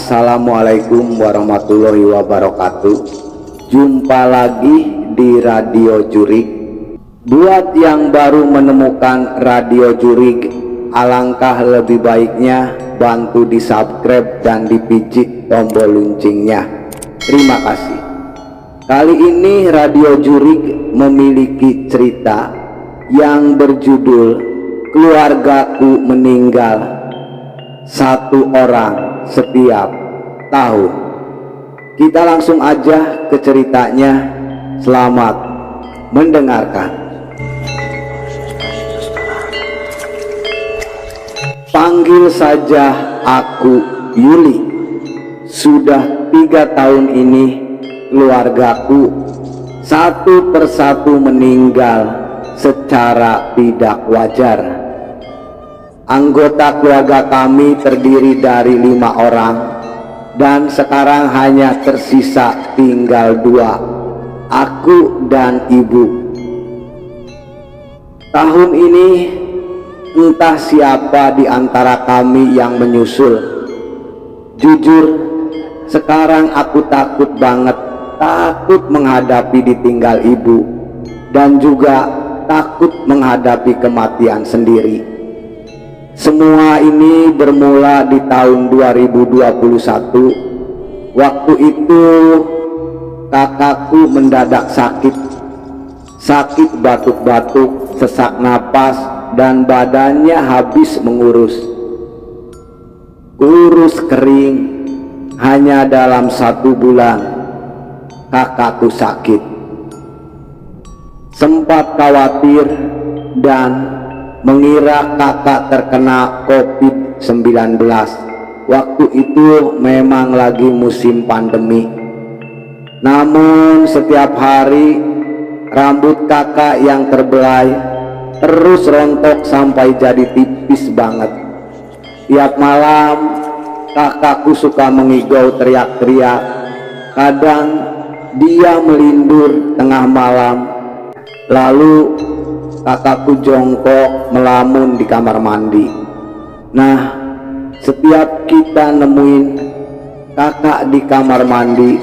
Assalamualaikum warahmatullahi wabarakatuh. Jumpa lagi di Radio Jurik. Buat yang baru menemukan Radio Jurik, alangkah lebih baiknya bantu di subscribe dan dipijit tombol loncengnya. Terima kasih. Kali ini Radio Jurik memiliki cerita yang berjudul Keluargaku Meninggal Satu Orang Setiap Tahun. Kita langsung aja ke ceritanya. Selamat mendengarkan. Panggil saja aku Yuli. Sudah 3 tahun ini keluargaku satu persatu meninggal secara tidak wajar. Anggota keluarga kami terdiri dari 5 orang dan sekarang hanya tersisa tinggal 2, aku dan ibu. Tahun ini entah siapa di antara kami yang menyusul. Jujur, sekarang aku takut banget, takut menghadapi ditinggal ibu dan juga takut menghadapi kematian sendiri. Semua ini bermula di tahun 2021. Waktu itu kakakku mendadak sakit batuk-batuk, sesak napas, dan badannya habis mengurus. Kurus kering. Hanya dalam 1 bulan kakakku sakit. Sempat khawatir dan mengira kakak terkena COVID-19. Waktu itu memang lagi musim pandemi. Namun setiap hari rambut kakak yang terbelai terus rontok sampai jadi tipis banget. Tiap malam kakakku suka mengigau teriak-teriak. Kadang dia melindur tengah malam. Lalu kakakku jongkok melamun di kamar mandi. Nah, setiap kita nemuin kakak di kamar mandi,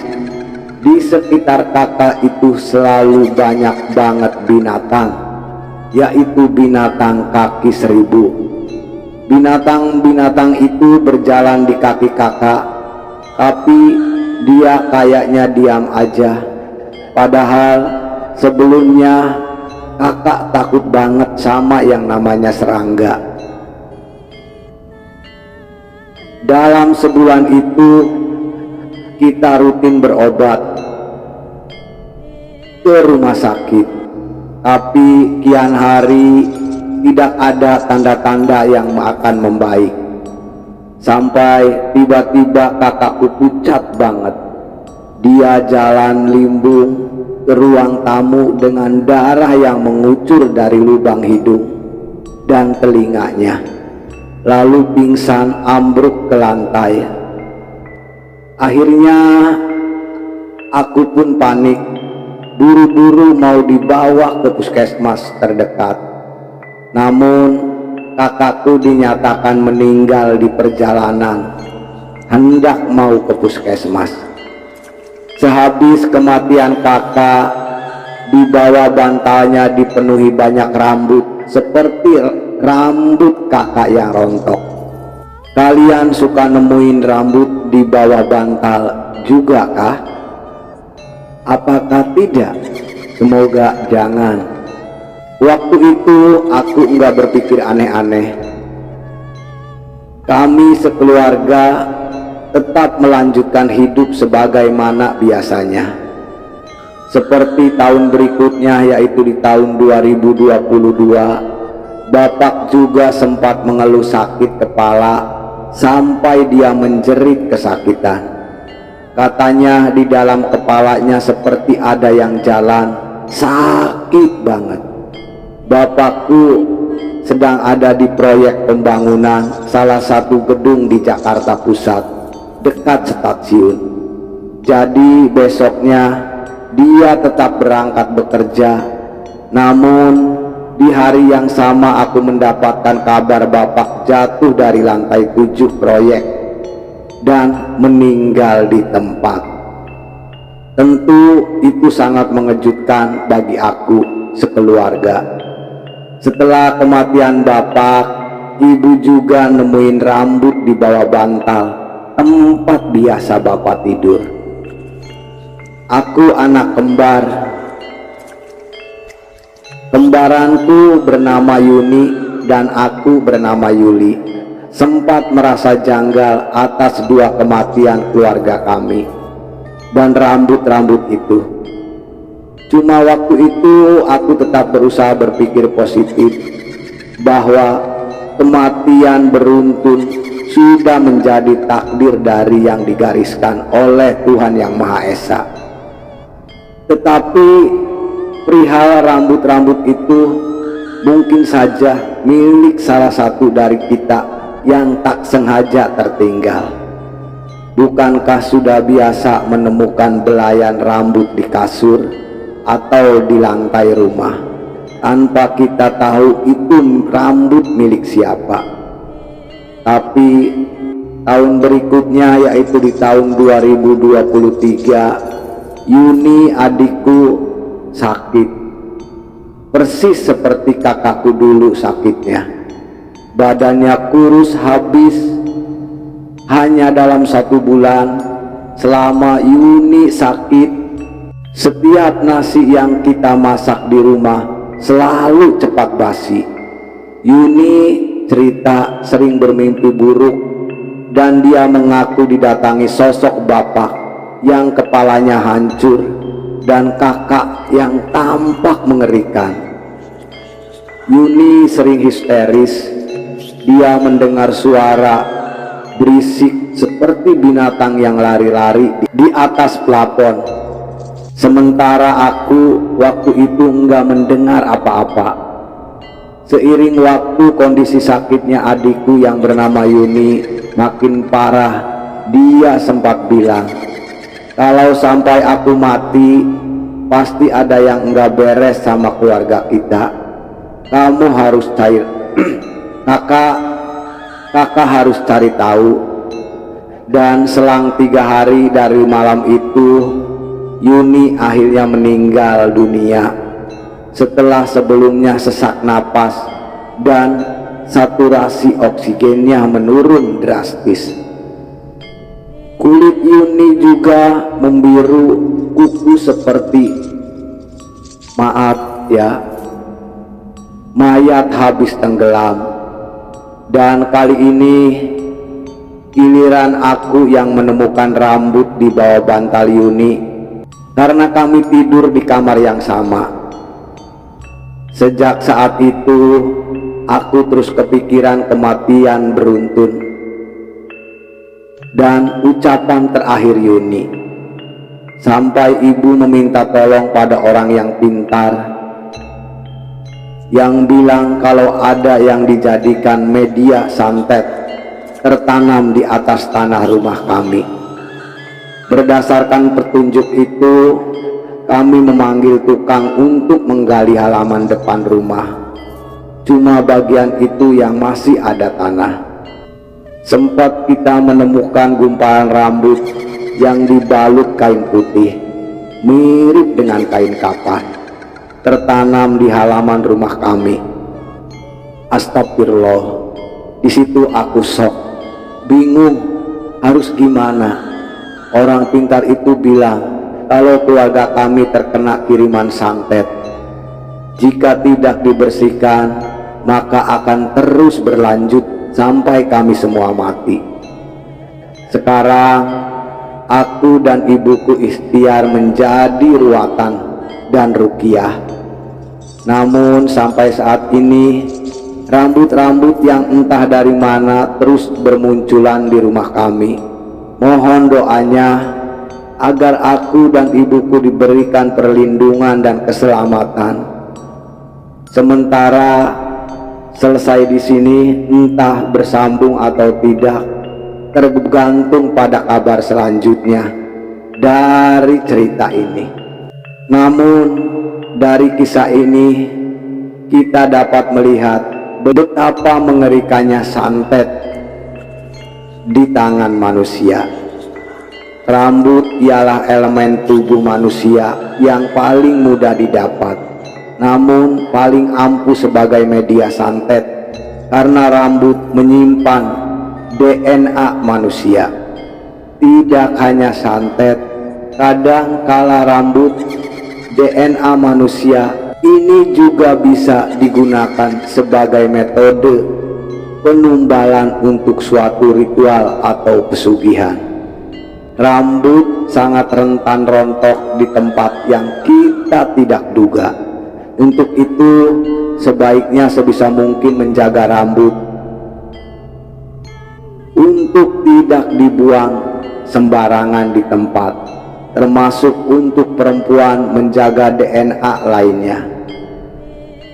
di sekitar kakak itu selalu banyak banget binatang, yaitu binatang kaki 1000. Binatang-binatang itu berjalan di kaki kakak, tapi dia kayaknya diam aja. Padahal sebelumnya kakak takut banget sama yang namanya serangga. Dalam sebulan itu kita rutin berobat ke rumah sakit, tapi kian hari tidak ada tanda-tanda yang akan membaik. Sampai tiba-tiba kakakku pucat banget. Dia jalan limbung ke ruang tamu dengan darah yang mengucur dari lubang hidung dan telinganya, lalu pingsan ambruk ke lantai. Akhirnya aku pun panik, buru-buru mau dibawa ke puskesmas terdekat. Namun kakakku dinyatakan meninggal di perjalanan hendak mau ke puskesmas. Sehabis kematian kakak, di bawah bantalnya dipenuhi banyak rambut seperti rambut kakak yang rontok. Kalian suka nemuin rambut di bawah bantal juga kah? Apakah tidak? Semoga jangan. Waktu itu aku enggak berpikir aneh-aneh. Kami sekeluarga tetap melanjutkan hidup sebagaimana biasanya. Seperti tahun berikutnya, yaitu di tahun 2022, bapak juga sempat mengeluh sakit kepala sampai dia menjerit kesakitan. Katanya di dalam kepalanya seperti ada yang jalan, sakit banget. Bapakku sedang ada di proyek pembangunan salah satu gedung di Jakarta Pusat dekat stasiun. Jadi besoknya dia tetap berangkat bekerja. Namun di hari yang sama aku mendapatkan kabar bapak jatuh dari lantai 7 proyek. dan meninggal di tempat. Tentu itu sangat mengejutkan bagi aku sekeluarga. Setelah kematian bapak, ibu juga nemuin rambut di bawah bantal tempat biasa bapak tidur. Aku anak kembar. Kembaranku bernama Yuni dan aku bernama Yuli. Sempat merasa janggal atas dua kematian keluarga kami dan rambut-rambut itu. Cuma waktu itu aku tetap berusaha berpikir positif bahwa kematian beruntun sudah menjadi takdir dari yang digariskan oleh Tuhan Yang Maha Esa. Tetapi perihal rambut-rambut itu mungkin saja milik salah satu dari kita yang tak sengaja tertinggal. Bukankah sudah biasa menemukan belayan rambut di kasur atau di lantai rumah tanpa kita tahu itu rambut milik siapa? Tapi tahun berikutnya, yaitu di tahun 2023, Yuni adikku sakit persis seperti kakakku dulu sakitnya. Badannya kurus habis. Hanya dalam 1 bulan selama Yuni sakit, setiap nasi yang kita masak di rumah selalu cepat basi. Yuni cerita sering bermimpi buruk dan dia mengaku didatangi sosok bapak yang kepalanya hancur dan kakak yang tampak mengerikan. Yuni sering histeris. Dia mendengar suara berisik seperti binatang yang lari-lari di atas plafon. Sementara aku waktu itu enggak mendengar apa-apa. Seiring waktu kondisi sakitnya adikku yang bernama Yuni makin parah. Dia sempat bilang, kalau sampai aku mati pasti ada yang enggak beres sama keluarga kita. Kamu harus cair. Kakak harus cari tahu. Dan selang 3 hari dari malam itu, Yuni akhirnya meninggal dunia setelah sebelumnya sesak napas dan saturasi oksigennya menurun drastis. Kulit Yuni juga membiru kuku seperti, maaf ya, mayat habis tenggelam. Dan kali ini giliran aku yang menemukan rambut di bawah bantal Yuni, karena kami tidur di kamar yang sama. Sejak saat itu aku terus kepikiran kematian beruntun dan ucapan terakhir Yuni, sampai ibu meminta tolong pada orang yang pintar yang bilang kalau ada yang dijadikan media santet tertanam di atas tanah rumah kami. Berdasarkan petunjuk itu, kami memanggil tukang untuk menggali halaman depan rumah. Cuma bagian itu yang masih ada tanah. Sempat kita menemukan gumpalan rambut yang dibalut kain putih, mirip dengan kain kafan, tertanam di halaman rumah kami. Astagfirullah. Di situ aku shock, bingung harus gimana. Orang pintar itu bilang kalau keluarga kami terkena kiriman santet, jika tidak dibersihkan maka akan terus berlanjut sampai kami semua mati. Sekarang aku dan ibuku ikhtiar menjadi ruatan dan ruqyah. Namun sampai saat ini rambut-rambut yang entah dari mana terus bermunculan di rumah kami. Mohon doanya agar aku dan ibuku diberikan perlindungan dan keselamatan. Sementara selesai di sini, entah bersambung atau tidak, tergantung pada kabar selanjutnya dari cerita ini. Namun dari kisah ini kita dapat melihat betapa mengerikannya santet di tangan manusia. Rambut ialah elemen tubuh manusia yang paling mudah didapat, namun paling ampuh sebagai media santet, karena rambut menyimpan DNA manusia. Tidak hanya santet, kadang kala rambut DNA manusia ini juga bisa digunakan sebagai metode penumbalan untuk suatu ritual atau pesugihan. Rambut sangat rentan rontok di tempat yang kita tidak duga. Untuk itu sebaiknya sebisa mungkin menjaga rambut untuk tidak dibuang sembarangan di tempat, termasuk untuk perempuan menjaga DNA lainnya,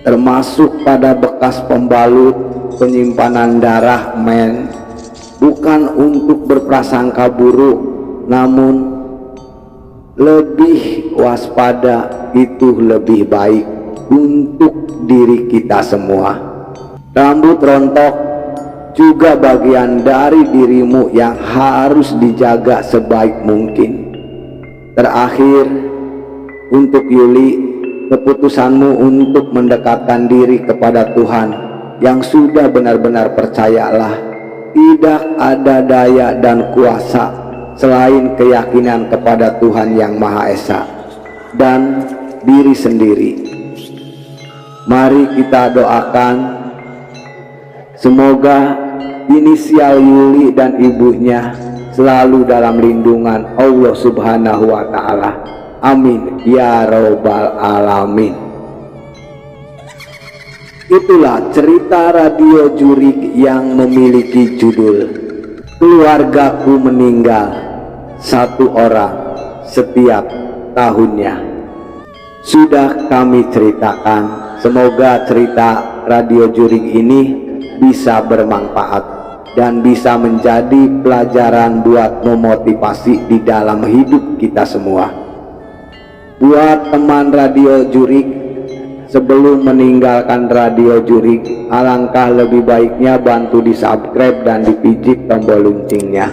termasuk pada bekas pembalut penyimpanan darah men, bukan untuk berprasangka buruk, namun lebih waspada itu lebih baik untuk diri kita semua. Rambut rontok juga bagian dari dirimu yang harus dijaga sebaik mungkin. Terakhir, untuk Yuli, keputusanmu untuk mendekatkan diri kepada Tuhan yang sudah benar-benar percayalah tidak ada daya dan kuasa selain keyakinan kepada Tuhan yang Maha Esa dan diri sendiri. Mari kita doakan semoga inisial Yuli dan ibunya selalu dalam lindungan Allah Subhanahu wa Ta'ala. Amin ya Rabbal Alamin. Itulah cerita radio Jurig yang memiliki judul Keluargaku Meninggal Satu Orang Setiap Tahunnya. Sudah kami ceritakan, semoga cerita radio Jurig ini bisa bermanfaat dan bisa menjadi pelajaran buat memotivasi di dalam hidup kita semua. Buat teman radio Jurig, sebelum meninggalkan radio Jurig, alangkah lebih baiknya bantu di subscribe dan dipijit tombol loncengnya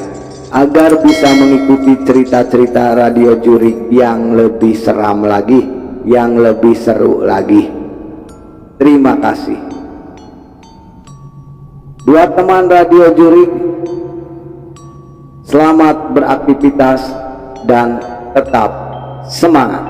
agar bisa mengikuti cerita-cerita radio Jurig yang lebih seram lagi, yang lebih seru lagi. Terima kasih. Buat teman radio Jurig, selamat beraktivitas dan tetap semangat.